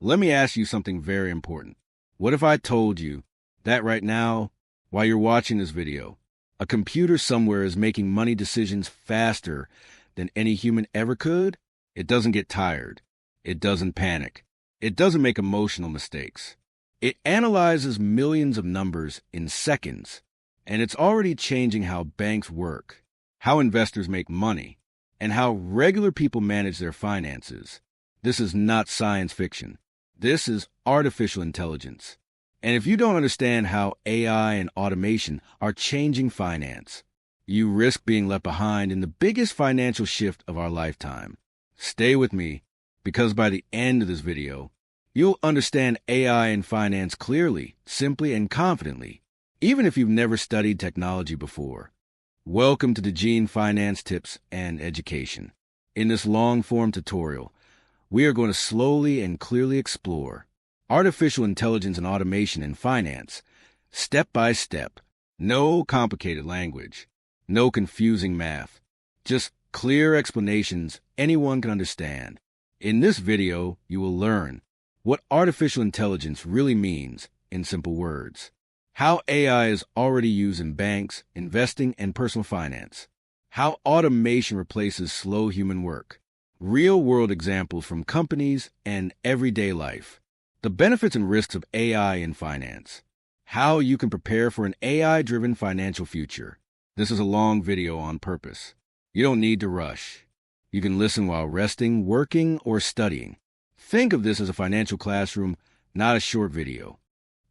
Let me ask you something very important. What if I told you that right now, while you're watching this video, a computer somewhere is making money decisions faster than any human ever could? It doesn't get tired. It doesn't panic. It doesn't make emotional mistakes. It analyzes millions of numbers in seconds, and it's already changing how banks work, how investors make money, and how regular people manage their finances. This is not science fiction. This is artificial intelligence. And if you don't understand how AI and automation are changing finance, you risk being left behind in the biggest financial shift of our lifetime. Stay with me, because by the end of this video, you'll understand AI and finance clearly, simply, and confidently, even if you've never studied technology before. Welcome to Dejene Finance Tips and Education. In this long-form tutorial, we are going to slowly and clearly explore artificial intelligence and automation in finance, step by step. No complicated language, no confusing math, just clear explanations anyone can understand. In this video, you will learn what artificial intelligence really means in simple words, how AI is already used in banks, investing, and personal finance, how automation replaces slow human work, real-world examples from companies and everyday life, the benefits and risks of AI in finance, how you can prepare for an AI-driven financial future. This is a long video on purpose. You don't need to rush. You can listen while resting, working, or studying. Think of this as a financial classroom, not a short video.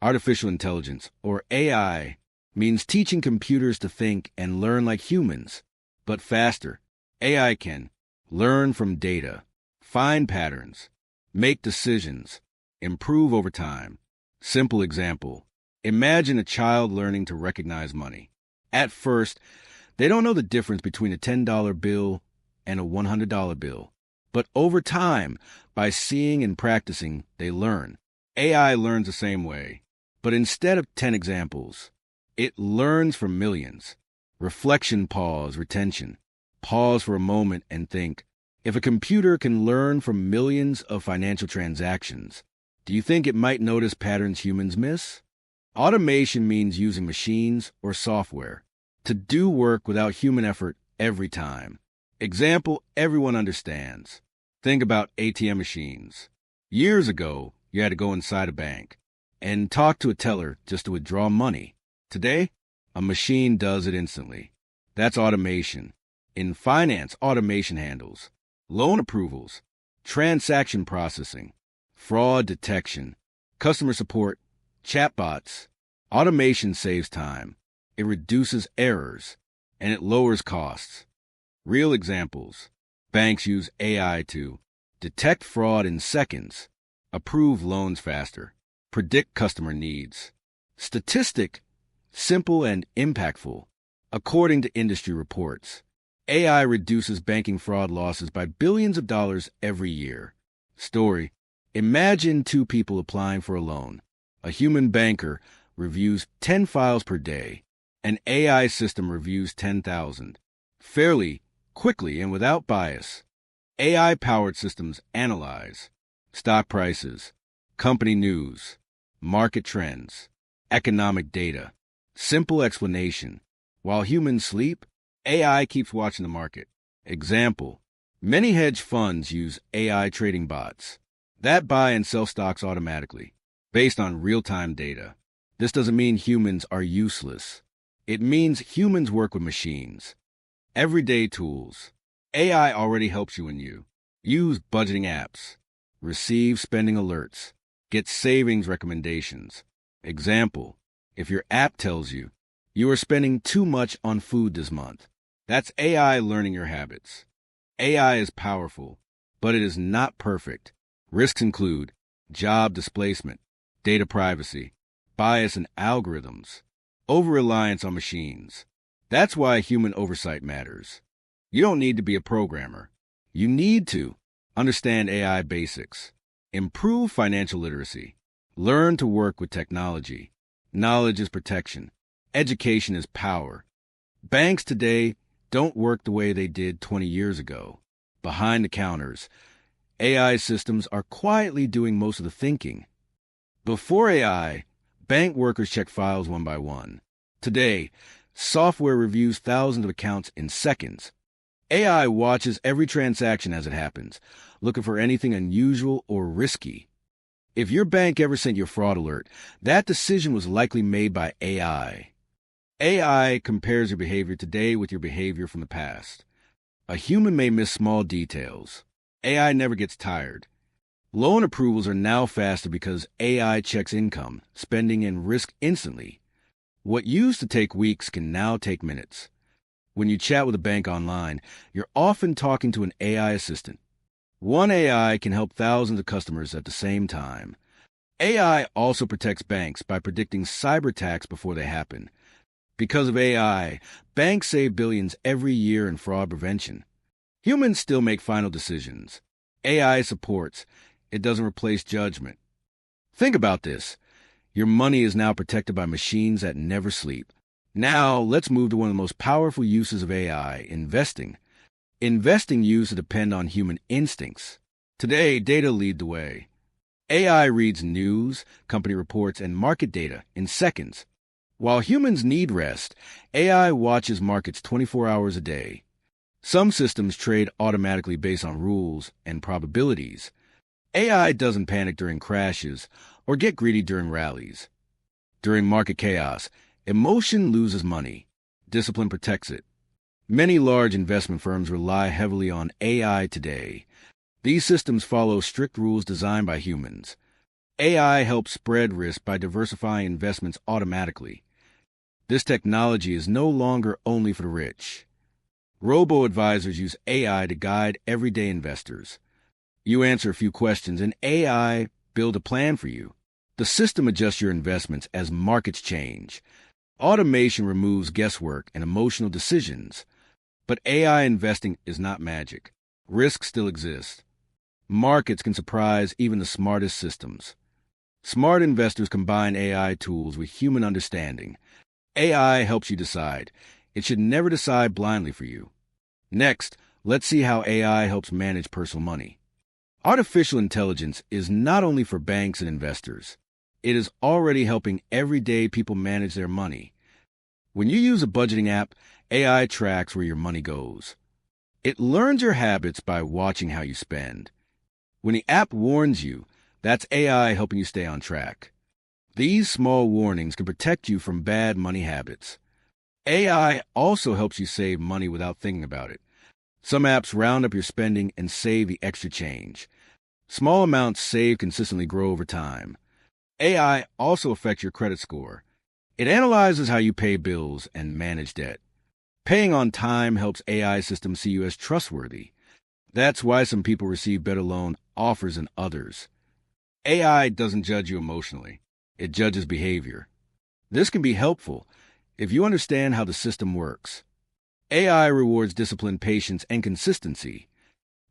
Artificial intelligence, or AI, means teaching computers to think and learn like humans, but faster. AI can learn from data, find patterns, make decisions, improve over time. Simple example. Imagine a child learning to recognize money. At first, they don't know the difference between a $10 bill and a $100 bill. But over time, by seeing and practicing, they learn. AI learns the same way. But instead of 10 examples, it learns from millions. Reflection, pause, retention. Pause for a moment and think. If a computer can learn from millions of financial transactions, do you think it might notice patterns humans miss? Automation means using machines or software to do work without human effort every time. Example everyone understands. Think about ATM machines. Years ago, you had to go inside a bank and talk to a teller just to withdraw money. Today, a machine does it instantly. That's automation. In finance, automation handles loan approvals, transaction processing, fraud detection, customer support, chatbots. Automation saves time. It reduces errors, and it lowers costs. Real examples. Banks use AI to detect fraud in seconds, approve loans faster, predict customer needs. Statistic, simple and impactful. According to industry reports, AI reduces banking fraud losses by billions of dollars every year. Story. Imagine two people applying for a loan. A human banker reviews 10 files per day. An AI system reviews 10,000. Fairly, quickly, and without bias. AI-powered systems analyze stock prices, company news, market trends, economic data. Simple explanation. While humans sleep, AI keeps watching the market. Example. Many hedge funds use AI trading bots that buy and sell stocks automatically, based on real-time data. This doesn't mean humans are useless. It means humans work with machines. Everyday tools. AI already helps you when you use budgeting apps, receive spending alerts, get savings recommendations. Example. If your app tells you you are spending too much on food this month, that's AI learning your habits. AI is powerful, but it is not perfect. Risks include job displacement, data privacy, bias in algorithms, over-reliance on machines. That's why human oversight matters. You don't need to be a programmer. You need to understand AI basics, improve financial literacy, learn to work with technology. Knowledge is protection. Education is power. Banks today don't work the way they did 20 years ago. Behind the counters, AI systems are quietly doing most of the thinking. Before AI, bank workers check files one by one. Today, software reviews thousands of accounts in seconds. AI watches every transaction as it happens, looking for anything unusual or risky. If your bank ever sent you a fraud alert, that decision was likely made by AI. AI compares your behavior today with your behavior from the past. A human may miss small details. AI never gets tired. Loan approvals are now faster because AI checks income, spending, and risk instantly. What used to take weeks can now take minutes. When you chat with a bank online, you're often talking to an AI assistant. One AI can help thousands of customers at the same time. AI also protects banks by predicting cyber attacks before they happen. Because of AI, banks save billions every year in fraud prevention. Humans still make final decisions. AI supports. It doesn't replace judgment. Think about this. Your money is now protected by machines that never sleep. Now, let's move to one of the most powerful uses of AI, investing. Investing used to depend on human instincts. Today, data lead the way. AI reads news, company reports, and market data in seconds. While humans need rest, AI watches markets 24 hours a day. Some systems trade automatically based on rules and probabilities. AI doesn't panic during crashes or get greedy during rallies. During market chaos, emotion loses money. Discipline protects it. Many large investment firms rely heavily on AI today. These systems follow strict rules designed by humans. AI helps spread risk by diversifying investments automatically. This technology is no longer only for the rich. Robo-advisors use AI to guide everyday investors. You answer a few questions, and AI builds a plan for you. The system adjusts your investments as markets change. Automation removes guesswork and emotional decisions. But AI investing is not magic. Risk still exists. Markets can surprise even the smartest systems. Smart investors combine AI tools with human understanding. AI helps you decide. It should never decide blindly for you. Next, let's see how AI helps manage personal money. Artificial intelligence is not only for banks and investors. It is already helping everyday people manage their money. When you use a budgeting app, AI tracks where your money goes. It learns your habits by watching how you spend. When the app warns you, that's AI helping you stay on track. These small warnings can protect you from bad money habits. AI also helps you save money without thinking about it. Some apps round up your spending and save the extra change. Small amounts saved consistently grow over time. AI also affects your credit score. It analyzes how you pay bills and manage debt. Paying on time helps AI systems see you as trustworthy. That's why some people receive better loan offers than others. AI doesn't judge you emotionally. It judges behavior. This can be helpful if you understand how the system works. AI rewards discipline, patience, and consistency.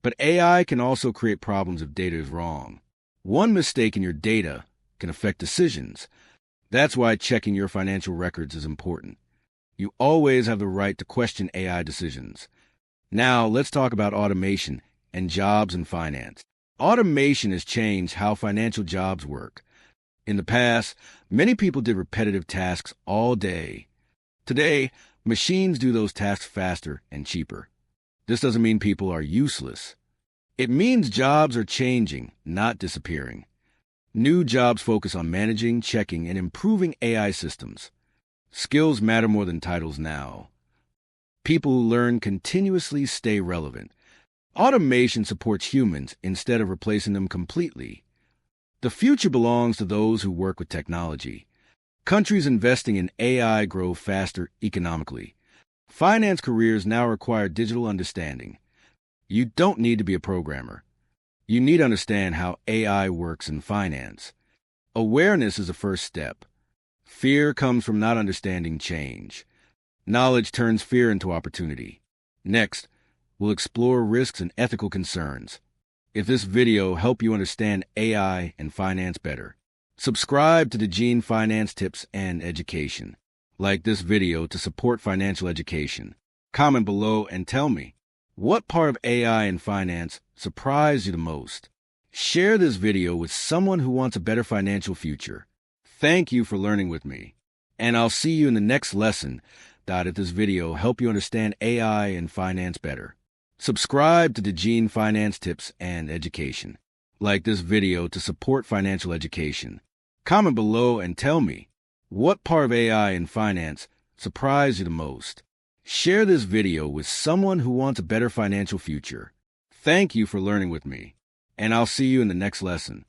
But AI can also create problems if data is wrong. One mistake in your data can affect decisions. That's why checking your financial records is important. You always have the right to question AI decisions. Now, let's talk about automation and jobs in finance. Automation has changed how financial jobs work. In the past, many people did repetitive tasks all day. Today, machines do those tasks faster and cheaper. This doesn't mean people are useless. It means jobs are changing, not disappearing. New jobs focus on managing, checking, and improving AI systems. Skills matter more than titles now. People who learn continuously stay relevant. Automation supports humans instead of replacing them completely. The future belongs to those who work with technology. Countries investing in AI grow faster economically. Finance careers now require digital understanding. You don't need to be a programmer. You need to understand how AI works in finance. Awareness is the first step. Fear comes from not understanding change. Knowledge turns fear into opportunity. Next, we'll explore risks and ethical concerns. If this video helped you understand AI and finance better, subscribe to Dejene Finance Tips and Education. Like this video to support financial education. Comment below and tell me, What part of AI in finance surprised you the most? Share this video with someone who wants a better financial future. Thank you for learning with me, and I'll see you in the next lesson. If this video helped you understand AI and finance better, subscribe to Dejene Finance Tips and Education. Like this video to support financial education. Comment below and tell me, what part of AI in finance surprised you the most? Share this video with someone who wants a better financial future. Thank you for learning with me, and I'll see you in the next lesson.